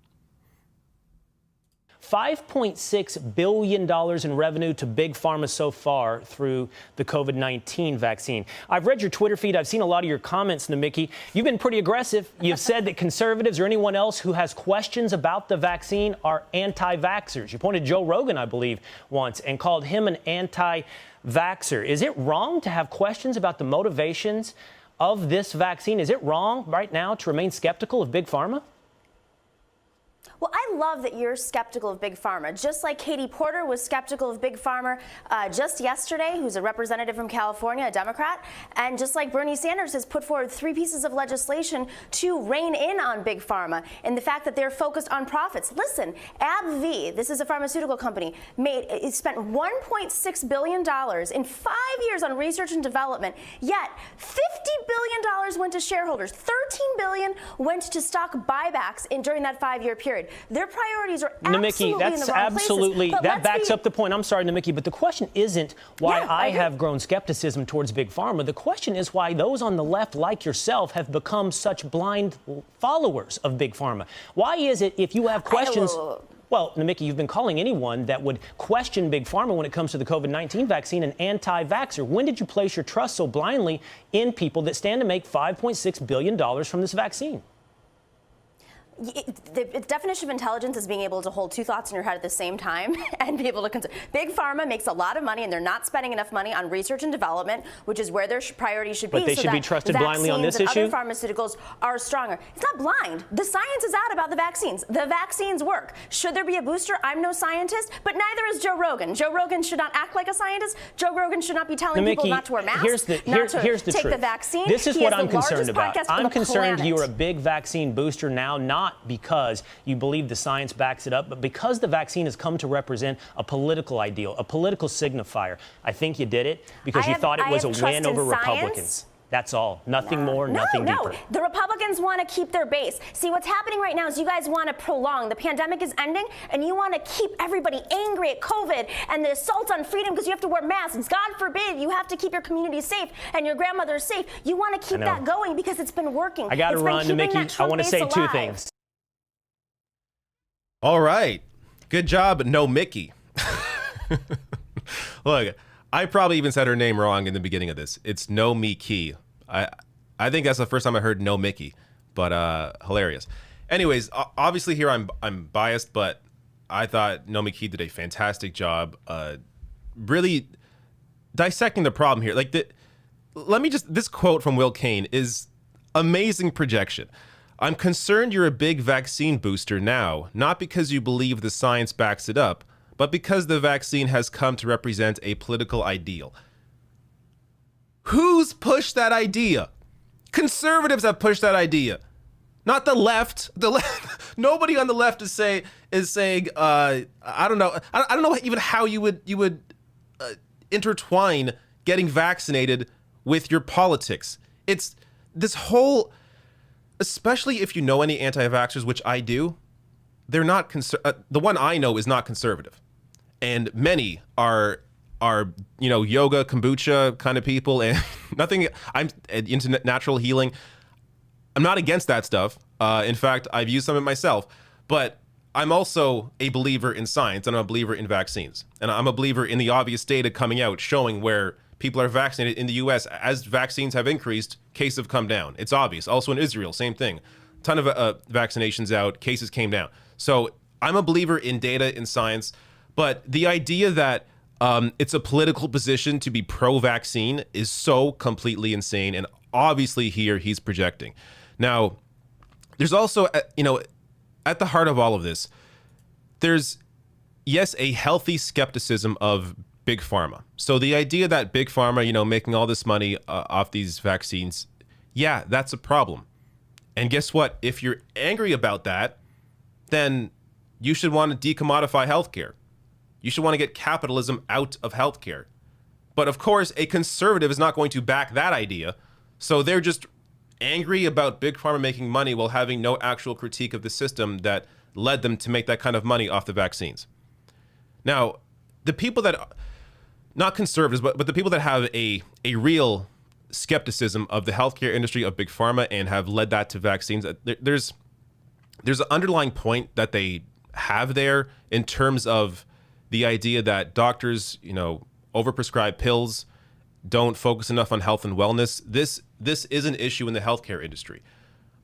$5.6 billion in revenue to Big Pharma so far through the COVID-19 vaccine. I've read your Twitter feed. I've seen a lot of your comments, Nomiki. You've been pretty aggressive. You've said that conservatives or anyone else who has questions about the vaccine are anti-vaxxers. You pointed Joe Rogan, I believe, once and called him an anti-vaxxer. Is it wrong to have questions about the motivations of this vaccine? Is it wrong right now to remain skeptical of Big Pharma? Well, I love that you're skeptical of Big Pharma, just like Katie Porter was skeptical of Big Pharma just yesterday, who's a representative from California, a Democrat, and just like Bernie Sanders has put forward 3 pieces of legislation to rein in on Big Pharma and the fact that they're focused on profits. Listen, AbbVie, this is a pharmaceutical company, spent $1.6 billion in 5 years on research and development, yet $50 billion went to shareholders, $13 billion went to stock buybacks during that 5-year period. Their priorities are absolutely Nomiki, that's in the wrong absolutely, places. that backs up the point. I'm sorry, Nomiki, but the question isn't why I have grown skepticism towards Big Pharma. The question is why those on the left, like yourself, have become such blind followers of Big Pharma. Why is it if you have questions... Well, Nomiki, you've been calling anyone that would question Big Pharma when it comes to the COVID-19 vaccine an anti-vaxxer. When did you place your trust so blindly in people that stand to make $5.6 billion from this vaccine? The definition of intelligence is being able to hold 2 thoughts in your head at the same time and be able to consider. Big Pharma makes a lot of money, and they're not spending enough money on research and development, which is where their priorities should be. But they should be trusted blindly on this issue? Other pharmaceuticals are stronger. It's not blind. The science is out about the vaccines. The vaccines work. Should there be a booster? I'm no scientist, but neither is Joe Rogan. Joe Rogan should not act like a scientist. Joe Rogan should not be telling people not to wear masks, here's the take truth. The vaccine. This is he what has I'm the concerned largest about. podcast on I'm the concerned planet. you're a big vaccine booster now, not because you believe the science backs it up, but because the vaccine has come to represent a political ideal, a political signifier. I think you did it because you thought it was a win over Republicans. That's all. Nothing more, nothing deeper. The Republicans want to keep their base. See, what's happening right now is you guys want to prolong. The pandemic is ending, and you want to keep everybody angry at COVID and the assault on freedom because you have to wear masks. God forbid you have to keep your community safe and your grandmother safe. You want to keep that going because it's been working. I got to run, Nomiki. I want to say 2 things. All right. Good job, Nomiki. Look, I probably even said her name wrong in the beginning of this. It's Nomiki. I think that's the first time I heard Nomiki, but hilarious. Anyways, obviously here I'm biased, but I thought Nomiki did a fantastic job really dissecting the problem here. Like this quote from Will Cain is amazing projection. I'm concerned you're a big vaccine booster now, not because you believe the science backs it up, but because the vaccine has come to represent a political ideal. Who's pushed that idea? Conservatives have pushed that idea, not the left. Nobody on the left is saying. I don't know. I don't know even how you would intertwine getting vaccinated with your politics. It's this whole. Especially if you know any anti-vaxxers, which I do, they're not the one I know is not conservative, and many are yoga kombucha kind of people, and nothing. I'm into natural healing. I'm not against that stuff. In fact, I've used some of it myself, but I'm also a believer in science, and I'm a believer in vaccines, and I'm a believer in the obvious data coming out showing where people are vaccinated in the U.S. As vaccines have increased, cases have come down. It's obvious. Also in Israel, same thing. Ton of vaccinations out, cases came down. So I'm a believer in data, in science, but the idea that it's a political position to be pro-vaccine is so completely insane, and obviously here he's projecting. Now, there's also, at the heart of all of this, there's, yes, a healthy skepticism of Big Pharma. So the idea that Big Pharma, making all this money off these vaccines, yeah, that's a problem. And guess what? If you're angry about that, then you should want to decommodify healthcare. You should want to get capitalism out of healthcare. But of course, a conservative is not going to back that idea. So they're just angry about Big Pharma making money while having no actual critique of the system that led them to make that kind of money off the vaccines. Now, the people that, not conservatives, but the people that have a real skepticism of the healthcare industry of Big Pharma and have led that to vaccines, there's an underlying point that they have there in terms of the idea that doctors, overprescribe pills, don't focus enough on health and wellness. This is an issue in the healthcare industry.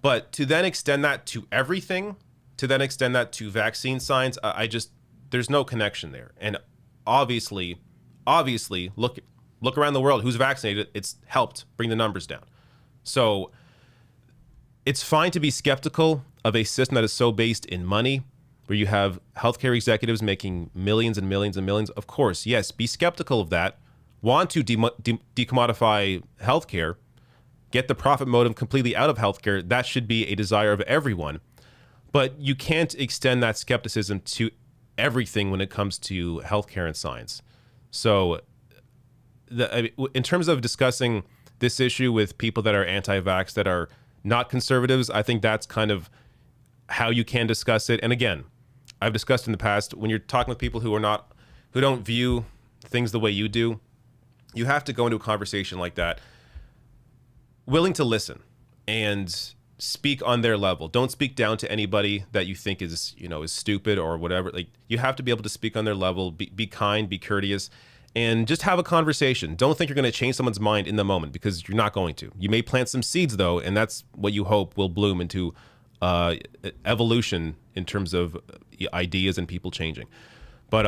But to then extend that to everything, to then extend that to vaccine science, there's no connection there. And obviously, look around the world, who's vaccinated, it's helped bring the numbers down. So it's fine to be skeptical of a system that is so based in money, where you have healthcare executives making millions and millions and millions. Of course, yes, be skeptical of that. Want to decommodify healthcare, get the profit motive completely out of healthcare. That should be a desire of everyone. But you can't extend that skepticism to everything when it comes to healthcare and science. So in terms of discussing this issue with people that are anti-vax, that are not conservatives, I think that's kind of how you can discuss it. And again, I've discussed in the past, when you're talking with people who don't view things the way you do, you have to go into a conversation like that willing to listen and speak on their level. Don't speak down to anybody that you think is stupid or whatever. Like, you have to be able to speak on their level, be kind, be courteous, and just have a conversation. Don't think you're going to change someone's mind in the moment, because you're not going to. You may plant some seeds though, and that's what you hope will bloom into evolution in terms of ideas and people changing. But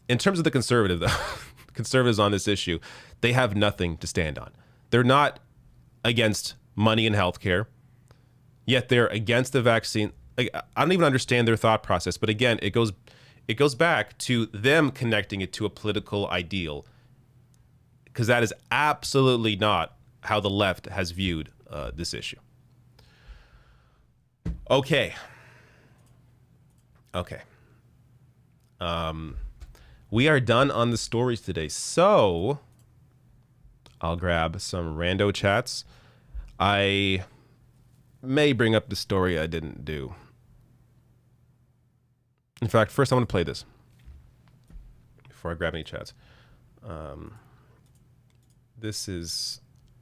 in terms of the conservatives on this issue, they have nothing to stand on. They're not against money in healthcare, yet they're against the vaccine. I don't even understand their thought process. But again, it goes back to them connecting it to a political ideal, because that is absolutely not how the left has viewed this issue. Okay. We are done on the stories today, so I'll grab some rando chats. I may bring up the story I didn't do. In fact, first I want to play this before I grab any chats.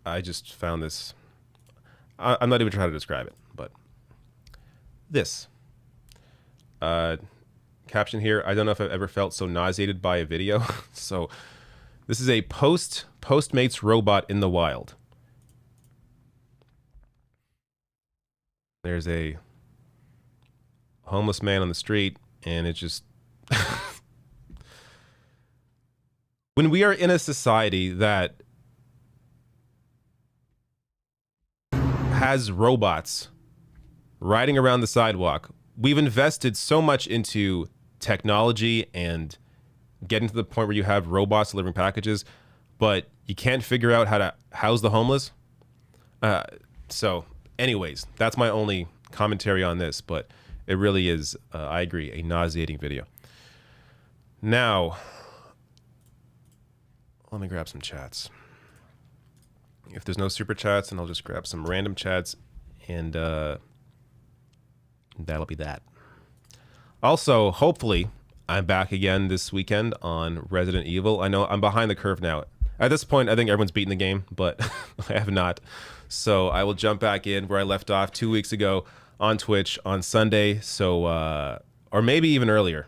I just found this. I'm not even trying to describe it, but this. Caption here, I don't know if I've ever felt so nauseated by a video. So this is a Postmates robot in the wild. There's a homeless man on the street, and it just... When we are in a society that has robots riding around the sidewalk, we've invested so much into technology and getting to the point where you have robots delivering packages, but you can't figure out how to house the homeless. So anyways, that's my only commentary on this, but it really is, I agree, a nauseating video. Now, let me grab some chats. If there's no super chats, then I'll just grab some random chats, and that'll be that. Also, hopefully, I'm back again this weekend on Resident Evil. I know I'm behind the curve now. At this point, I think everyone's beaten the game, but I have not. So I will jump back in where I left off 2 weeks ago on Twitch on Sunday. So, or maybe even earlier.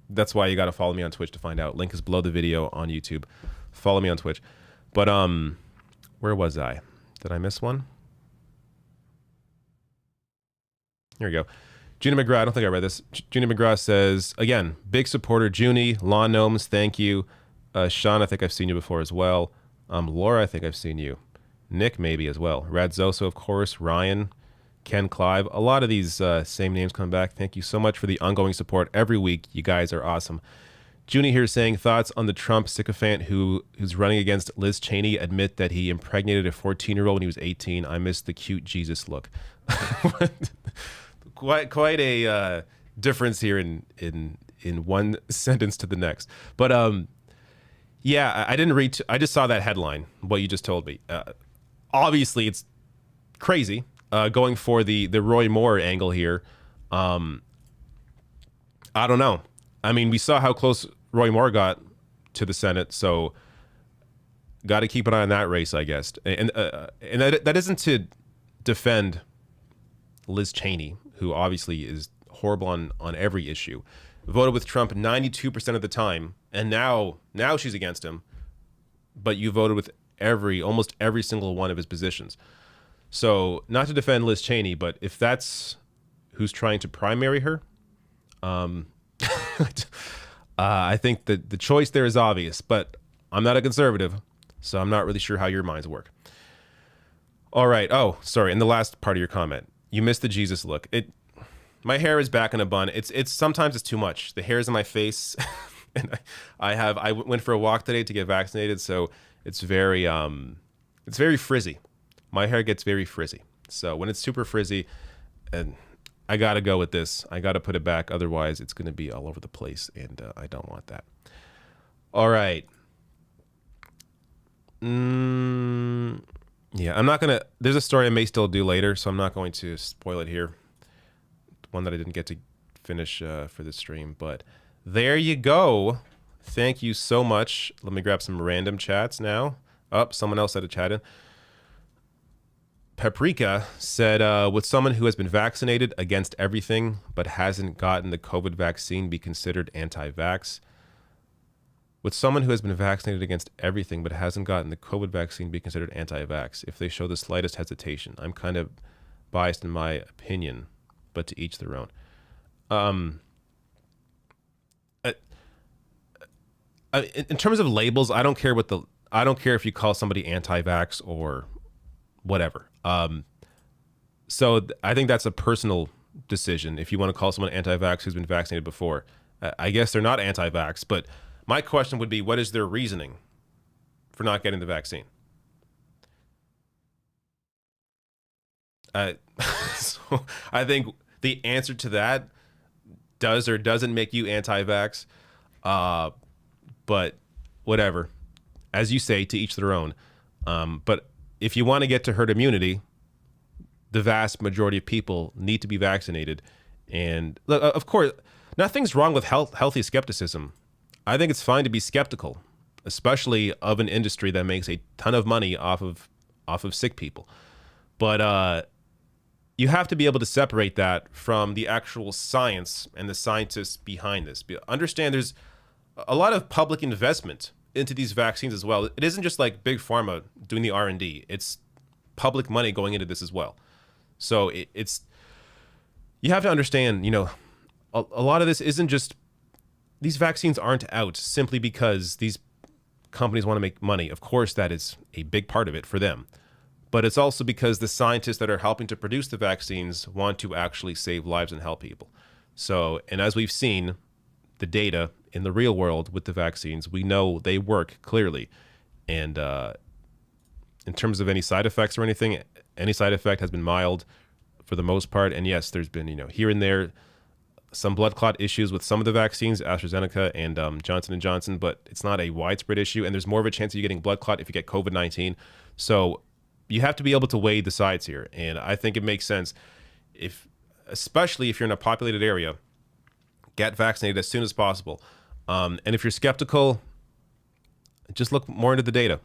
That's why you got to follow me on Twitch to find out. Link is below the video on YouTube. Follow me on Twitch. But where was I? Did I miss one? Here we go. Junie McGrath, I don't think I read this. Junie McGrath says, again, big supporter. Junie, Lawn Gnomes, thank you. Sean, I think I've seen you before as well. Laura, I think I've seen you. Nick, maybe as well. Radzoso, of course. Ryan, Ken Clive. A lot of these same names come back. Thank you so much for the ongoing support every week. You guys are awesome. Junie here saying, thoughts on the Trump sycophant who's running against Liz Cheney admit that he impregnated a 14-year-old when he was 18. I miss the cute Jesus look. Quite a difference here in one sentence to the next. But Yeah, I didn't read. I just saw that headline. What you just told me. Obviously, it's crazy. Going for the Roy Moore angle here. I don't know. I mean, we saw how close Roy Moore got to the Senate, so got to keep an eye on that race, I guess. And that isn't to defend Liz Cheney, who obviously is horrible on every issue. Voted with Trump 92% of the time, and now she's against him. But you voted with almost every single one of his positions. So not to defend Liz Cheney, but if that's who's trying to primary her, I think that the choice there is obvious. But I'm not a conservative, so I'm not really sure how your minds work. All right. Oh, sorry. In the last part of your comment, you missed the Jesus look. My hair is back in a bun. It's sometimes it's too much. The hair is in my face, and I went for a walk today to get vaccinated, so it's very frizzy. My hair gets very frizzy. So when it's super frizzy, and I gotta go with this. I gotta put it back, otherwise it's gonna be all over the place, and I don't want that. All right. Yeah, I'm not gonna. There's a story I may still do later, so I'm not going to spoil it here. One that I didn't get to finish for this stream, but there you go. Thank you so much. Let me grab some random chats now. Oh, someone else had a chat in. Paprika said, would someone who has been vaccinated against everything but hasn't gotten the COVID vaccine be considered anti-vax? Would someone who has been vaccinated against everything but hasn't gotten the COVID vaccine be considered anti-vax if they show the slightest hesitation? I'm kind of biased in my opinion, but to each their own. In terms of labels, I don't care if you call somebody anti-vax or whatever. So I think that's a personal decision. If you want to call someone anti-vax who's been vaccinated before, I guess they're not anti-vax. But my question would be, what is their reasoning for not getting the vaccine? So I think the answer to that does or doesn't make you anti-vax. But whatever. As you say, to each their own. But if you want to get to herd immunity, the vast majority of people need to be vaccinated. And of course, nothing's wrong with healthy skepticism. I think it's fine to be skeptical, especially of an industry that makes a ton of money off of sick people. But you have to be able to separate that from the actual science and the scientists behind this. Understand there's a lot of public investment into these vaccines as well. It isn't just like big pharma doing the R&D. It's public money going into this as well. So it's you have to understand, a lot of this isn't just, these vaccines aren't out simply because these companies want to make money. Of course, that is a big part of it for them. But it's also because the scientists that are helping to produce the vaccines want to actually save lives and help people. So, and as we've seen, the data in the real world with the vaccines, we know they work clearly. And in terms of any side effects or anything, any side effect has been mild for the most part. And yes, there's been, here and there, some blood clot issues with some of the vaccines, AstraZeneca and Johnson & Johnson, but it's not a widespread issue. And there's more of a chance of you getting blood clot if you get COVID-19. So you have to be able to weigh the sides here. And I think it makes sense, especially if you're in a populated area, get vaccinated as soon as possible. And if you're skeptical, just look more into the data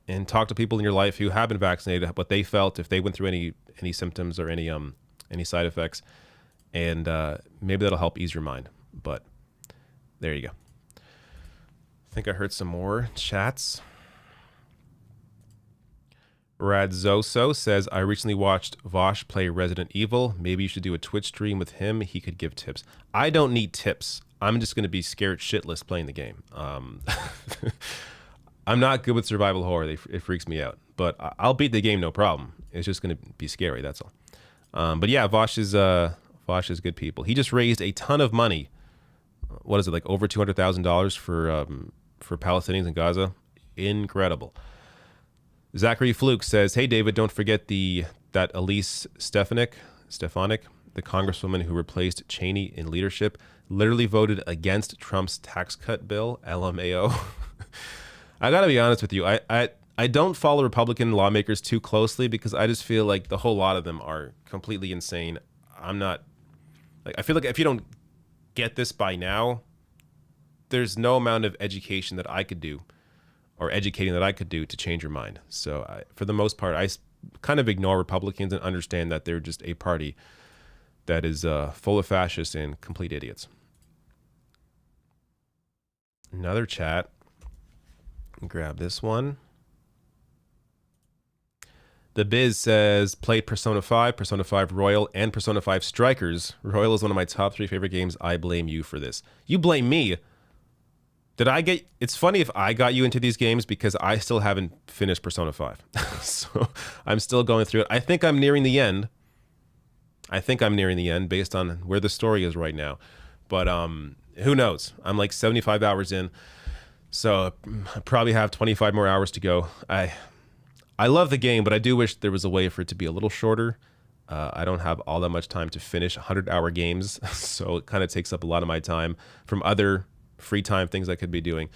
and talk to people in your life who have been vaccinated, what they felt, if they went through any symptoms or any side effects. And maybe that'll help ease your mind. But there you go. I think I heard some more chats. Radzoso says, I recently watched Vosh play Resident Evil. Maybe you should do a Twitch stream with him. He could give tips. I don't need tips. I'm just going to be scared shitless playing the game. I'm not good with survival horror. It freaks me out. But I'll beat the game, no problem. It's just going to be scary, that's all. But yeah, Vosh is good people. He just raised a ton of money. What is it, like over $200,000 for Palestinians in Gaza? Incredible. Zachary Fluke says, hey, David, don't forget that Elise Stefanik, the congresswoman who replaced Cheney in leadership, literally voted against Trump's tax cut bill, LMAO. I got to be honest with you. I don't follow Republican lawmakers too closely because I just feel like the whole lot of them are completely insane. I'm not like, I feel like if you don't get this by now, there's no amount of education that I could do or educating that I could do to change your mind. So for the most part, I kind of ignore Republicans and understand that they're just a party that is full of fascists and complete idiots. Another chat. Grab this one. The Biz says, played Persona 5, Persona 5 Royal, and Persona 5 Strikers. Royal is one of my top 3 favorite games. I blame you for this. You blame me? It's funny if I got you into these games because I still haven't finished Persona 5. So I'm still going through it. I think I'm nearing the end. Based on where the story is right now. But who knows? I'm like 75 hours in. So I probably have 25 more hours to go. I love the game, but I do wish there was a way for it to be a little shorter. I don't have all that much time to finish 100-hour games, so it kind of takes up a lot of my time from other free time things I could be doing.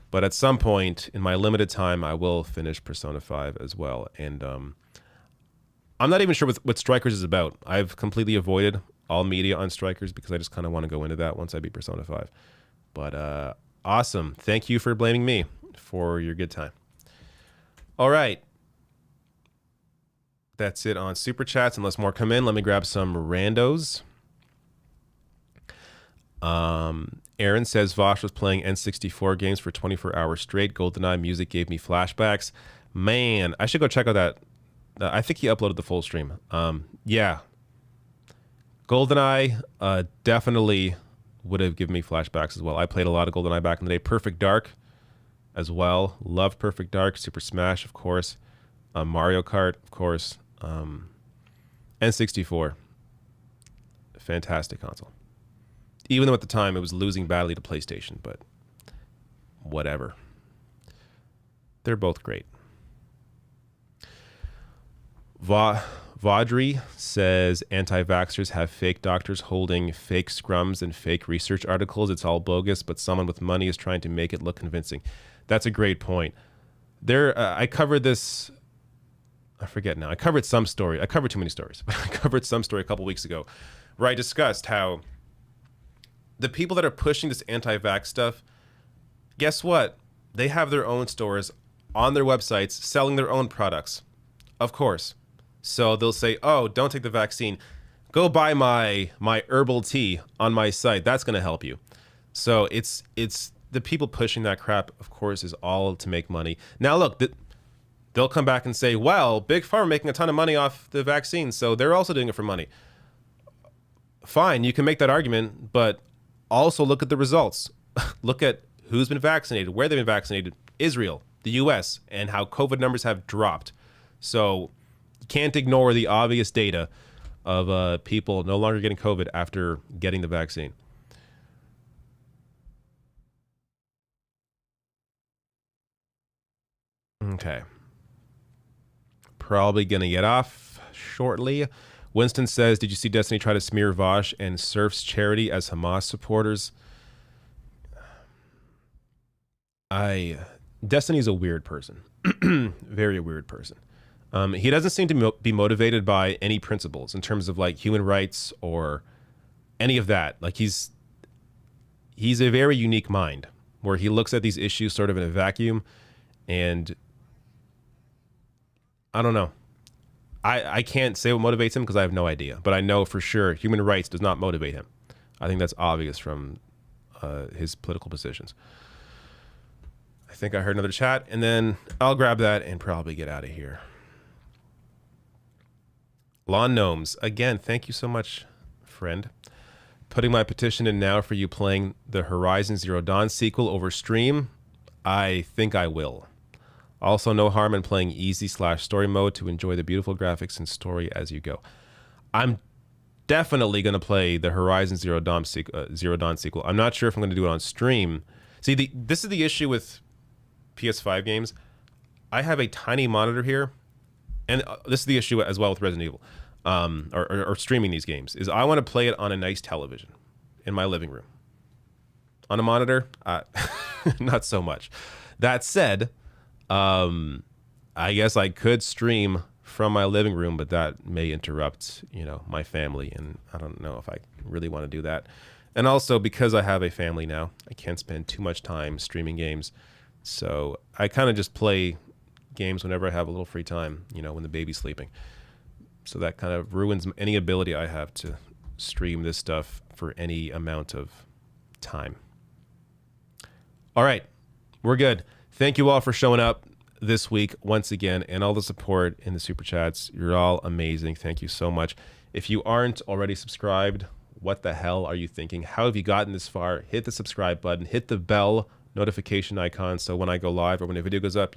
But at some point in my limited time, I will finish Persona 5 as well. And I'm not even sure what Strikers is about. I've completely avoided all media on Strikers because I just kind of want to go into that once I beat Persona 5. But awesome. Thank you for blaming me for your good time. All right. That's it on Super Chats. Unless more come in, let me grab some randos. Aaron says Vosh was playing N64 games for 24 hours straight. GoldenEye music gave me flashbacks. Man, I should go check out that. I think he uploaded the full stream. Yeah. GoldenEye definitely would have given me flashbacks as well. I played a lot of GoldenEye back in the day. Perfect Dark as well. Loved Perfect Dark. Super Smash, of course. Mario Kart, of course. N64. Fantastic console. Even though at the time it was losing badly to PlayStation, but whatever. They're both great. Vaudry says anti-vaxxers have fake doctors holding fake scrums and fake research articles. It's all bogus, but someone with money is trying to make it look convincing. That's a great point. I covered this. I forget now. I covered some story. I covered too many stories, but I covered some story a couple weeks ago where I discussed how the people that are pushing this anti-vax stuff, guess what? They have their own stores on their websites selling their own products. Of course. So they'll say, oh, don't take the vaccine. Go buy my herbal tea on my site. That's going to help you. So it's the people pushing that crap, of course, is all to make money. Now, look, they'll come back and say, well, Big Pharma making a ton of money off the vaccine, so they're also doing it for money. Fine, you can make that argument, but also look at the results. Look at who's been vaccinated, where they've been vaccinated, Israel, the US, and how COVID numbers have dropped. So you can't ignore the obvious data of people no longer getting COVID after getting the vaccine. Okay. Probably going to get off shortly. Winston says, did you see Destiny try to smear Vosh and Surf's charity as Hamas supporters? Destiny's a weird person. Very weird person. He doesn't seem to be motivated by any principles in terms of like human rights or any of that. Like he's a very unique mind where he looks at these issues sort of in a vacuum, and I don't know. I can't say what motivates him because I have no idea, but I know for sure human rights does not motivate him. I think that's obvious from his political positions. I think I heard another chat, and then I'll grab that and probably get out of here. Lawn Gnomes, again, thank you so much, friend. Putting my petition in now for you playing the Horizon Zero Dawn sequel over stream. I think I will. Also, no harm in playing easy/story mode to enjoy the beautiful graphics and story as you go. I'm definitely going to play the Horizon Zero Dawn sequel. I'm not sure if I'm going to do it on stream. See, this is the issue with PS5 games. I have a tiny monitor here, and this is the issue as well with Resident Evil, or streaming these games, is I want to play it on a nice television in my living room. On a monitor, not so much. That said, I guess I could stream from my living room, but that may interrupt, my family, and I don't know if I really want to do that. And also, because I have a family now, I can't spend too much time streaming games. So I kind of just play games whenever I have a little free time, when the baby's sleeping. So that kind of ruins any ability I have to stream this stuff for any amount of time. All right, we're good. Thank you all for showing up this week once again, and all the support in the Super Chats. You're all amazing. Thank you so much. If you aren't already subscribed, what the hell are you thinking? How have you gotten this far? Hit the subscribe button, hit the bell notification icon, so when I go live or when a video goes up,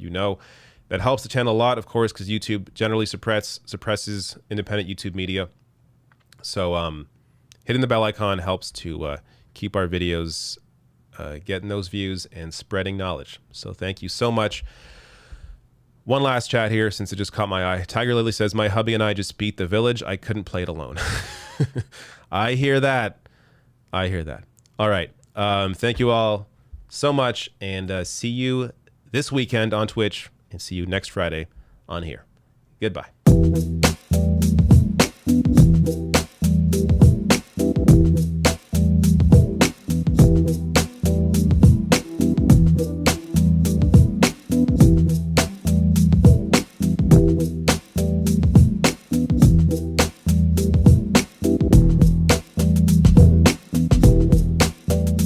that helps the channel a lot, of course, because YouTube generally suppresses independent YouTube media. So hitting the bell icon helps to keep our videos getting those views and spreading knowledge. So thank you so much. One last chat here, since it just caught my eye. Tiger Lily says, my hubby and I just beat the village. I couldn't play it alone. I hear that. All right. Thank you all so much, and see you this weekend on Twitch, and see you next Friday on here. Goodbye.